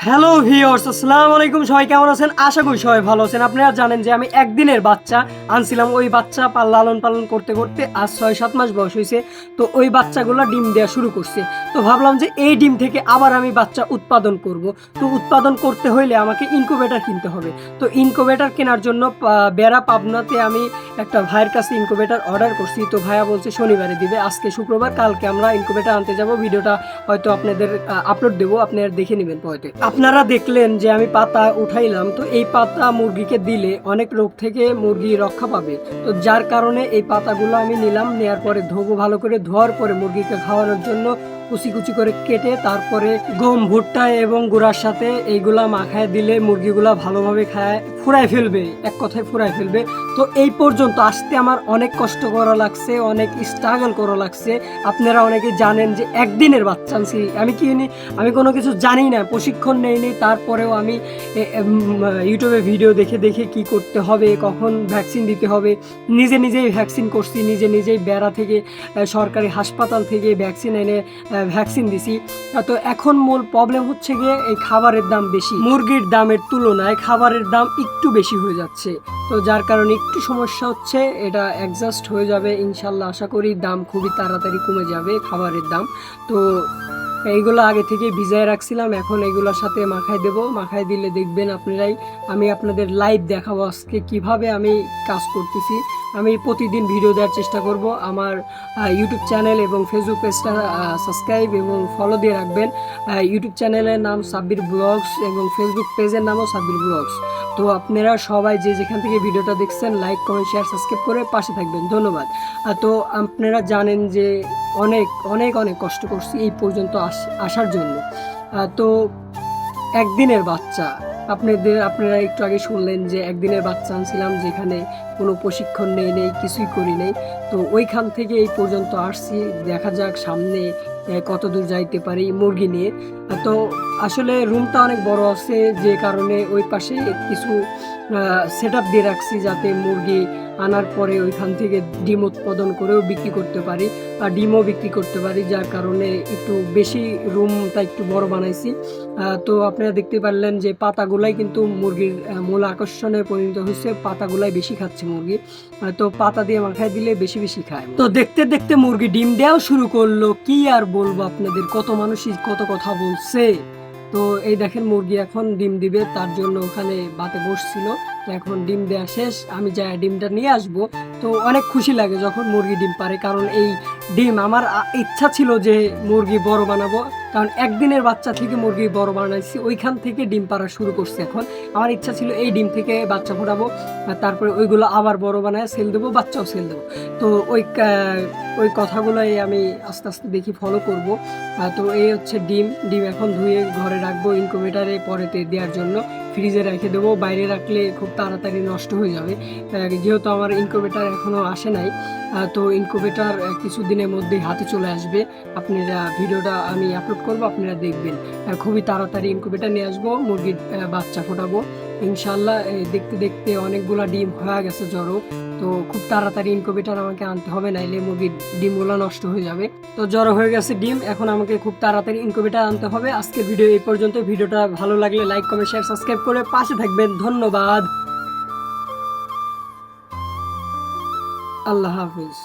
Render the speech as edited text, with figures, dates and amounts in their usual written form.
Hello viewers, আসসালামু আলাইকুম। সবাই কেমন আছেন? আশা করি সবাই ভালো আছেন। আপনারা জানেন যে আমি একদিনের বাচ্চা আনছিলাম। ওই বাচ্চা লালন পালন করতে করতে আজ ৬-৭ মাস বয়স হয়েছে। তো ওই বাচ্চাগুলো ডিম দেওয়া শুরু করছে। তো ভাবলাম যে এই ডিম থেকে আবার আমি বাচ্চা উৎপাদন করব। তো উৎপাদন করতে হইলে আমাকে ইনকুবেটর কিনতে হবে। তো ইনকুবেটর কেনার জন্য বেড়া পাবনাতে আমি একটা ভাইয়ের কাছে ইনকুবেটর অর্ডার করছি। তো ভাইয়া বলছে শনিবারে দিবে। আজকে শুক্রবার, কালকে আমরা ইনকুবেটর আনতে যাব। ভিডিওটা হয়তো আপনাদের আপলোড দেবো, আপনারা দেখে নেবেন পরে। আপনারা দেখলেন যে আমি পাতা উঠাইলাম। তো এই পাতা মুরগিকে দিলে অনেক রোগ থেকে মুরগি রক্ষা পাবে। তো যার কারণে এই পাতাগুলো আমি নিলাম, নেয়ার পরে ধোবো, ভালো করে ধোয়ার পরে মুরগিকে খাওয়ানোর জন্য কুচি কুচি করে কেটে তারপরে গম, ভুট্টা এবং গুঁড়ার সাথে এইগুলা মাখায় দিলে মুরগিগুলা ভালোভাবে খায়, ফুরায় ফেলবে, এক কথায় ফুরায় ফেলবে। তো এই পর্যন্ত আসতে আমার অনেক কষ্ট করা লাগছে, অনেক স্ট্রাগল করা লাগছে। আপনারা অনেকে জানেন যে একদিনের বাচ্চা আনছি আমি। আমি কোনো কিছু জানি না, প্রশিক্ষণ নেইনি। তারপরেও আমি ইউটিউবে ভিডিও দেখে দেখে কি করতে হবে, কখন ভ্যাকসিন দিতে হবে, নিজেই ভ্যাকসিন করছি, নিজেই বেড়া থেকে সরকারি হাসপাতাল থেকে ভ্যাকসিন এনে ভ্যাকসিন দিছি। তো এখন মূল প্রবলেম হচ্ছে গিয়ে এই খাবারের দাম বেশি, মুরগির দামের তুলনায় খাবারের দাম একটু বেশি হয়ে যাচ্ছে। তো যার কারণে একটু সমস্যা হচ্ছে, এটা অ্যাডজাস্ট হয়ে যাবে ইনশাল্লাহ। আশা করি দাম খুবই তাড়াতাড়ি কমে যাবে খাবারের দাম। তো এইগুলো আগে থেকে ভিজায় রাখছিলাম, এখন এগুলোর সাথে মাখায় দেব। মাখায় দিলে দেখবেন আপনারাই, আমি আপনাদের লাইভ দেখাবো আজকে কিভাবে আমি কাজ করতেছি। আমি প্রতিদিন ভিডিও দেওয়ার চেষ্টা করব। আমার ইউটিউব চ্যানেল এবং ফেসবুক পেজটা সাবস্ক্রাইব এবং ফলো দিয়ে রাখবেন। ইউটিউব চ্যানেলের নাম সাব্বির ব্লগস এবং ফেসবুক পেজের নামও সাব্বির ব্লগস। তো আপনারা সবাই যে যেখান থেকে ভিডিওটা দেখছেন লাইক, কমেন্ট, শেয়ার, সাবস্ক্রাইব করে পাশে থাকবেন। ধন্যবাদ। তো আপনারা জানেন যে অনেক অনেক অনেক কষ্ট করছি এই পর্যন্ত আসার জন্য। তো একদিনের বাচ্চা, আপনারা একটু আগে শুনলেন যে একদিনের বাচ্চা আনছিলাম, যেখানে কোনো প্রশিক্ষণ নেই, কিছুই করি নেই। তো ওইখান থেকে এই পর্যন্ত আসছি। দেখা যাক সামনে কত দূর যাইতে পারি মুরগি নিয়ে। তো আসলে রুমটা অনেক বড় আছে, যে কারণে ওই পাশে কিছু সেট আপ দিয়ে রাখছি, যাতে মুরগি আনার পরে ওইখান থেকে ডিম উৎপাদন করেও বিক্রি করতে পারি, আর ডিমও বিক্রি করতে পারি। যার কারণে একটু বেশি রুমটা একটু বড় বানাইছি। তো আপনারা দেখতে পারলেন যে পাতাগুলাই কিন্তু মুরগির মূল আকর্ষণে পরিণত হয়েছে। পাতাগুলাই বেশি খাচ্ছে মুরগি। তো পাতা দিয়ে মাখায় দিলে বেশি বেশি খায়। তো দেখতে দেখতে মুরগি ডিম দেওয়াও শুরু করলো। কি আর বলবো আপনাদের, কত মানুষই কত কথা বলছে। তো এই দেখেন মুরগি এখন ডিম দিবে, তার জন্য ওখানে বাতে বসছিল। তো এখন ডিম দেওয়া শেষ, আমি যাই ডিমটা নিয়ে আসবো। তো অনেক খুশি লাগে যখন মুরগি ডিম পারে, কারণ এই ডিম আমার ইচ্ছা ছিল যে মুরগি বড় বানাবো। কারণ একদিনের বাচ্চা থেকে মুরগি বড় বানাইছি, ওইখান থেকে ডিম পাড়া শুরু করছে। এখন আমার ইচ্ছা ছিল এই ডিম থেকে বাচ্চা ফোটাবো, তারপরে ওইগুলো আবার বড় বানায় সেল দেবো, বাচ্চাও সেল দেবো। তো ওই কথাগুলোই আমি আস্তে আস্তে দেখি ফলো করব। তো এই হচ্ছে ডিম। এখন ধুয়ে ঘরে রাখবো ইনকুবেটারে পরেতে দেওয়ার জন্য। ফ্রিজে রেখে দেবো, বাইরে রাখলে খুব তাড়াতাড়ি নষ্ট হয়ে যাবে। যেহেতু আমার ইনকুবেটার এখনও আসে নাই, তো ইনকুবেটার কিছুদিনের মধ্যেই হাতে চলে আসবে। আপনারা ভিডিওটা আমি আপলোড করব, আপনারা দেখবেন। খুবই তাড়াতাড়ি ইনকুবেটার নিয়ে আসবো, মুরগির বাচ্চা ফোটাবো ইনশাল্লাহ। দেখতে দেখতে অনেকগুলা ডিম হয়ে গেছে জড়ো। তো খুব তাড়াতাড়ি ইনকুবেটার আমাকে আনতে হবে, নাইলে মুরগির ডিমগুলো নষ্ট হয়ে যাবে। তো জড়ো হয়ে গেছে ডিম, এখন আমাকে খুব তাড়াতাড়ি ইনকুবেটার আনতে হবে। আজকের ভিডিও এই পর্যন্ত। ভিডিওটা ভালো লাগলে লাইক, কমেন্ট, শেয়ার, সাবস্ক্রাইব করে পাশে থাকবেন। ধন্যবাদ। আল্লাহ হাফিজ।